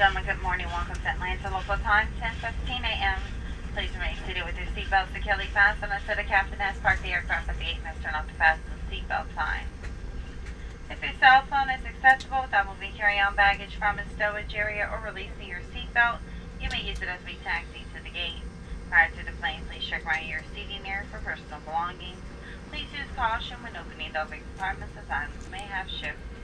gentlemen, good morning. Welcome to Atlanta local time, 10:15 a.m. Please remain seated with your seatbelt securely fastened until the captain has parked the aircraft at the gate and has turned off the fasten seatbelt sign. If your cell phone is accessible without moving carry-on baggage from its stowage area or releasing your seatbelt, you may use it as we taxi to the gate. Prior to the plane, please check around your seating area for personal belongings. Please use caution when opening the overhead compartments as items may have shifted.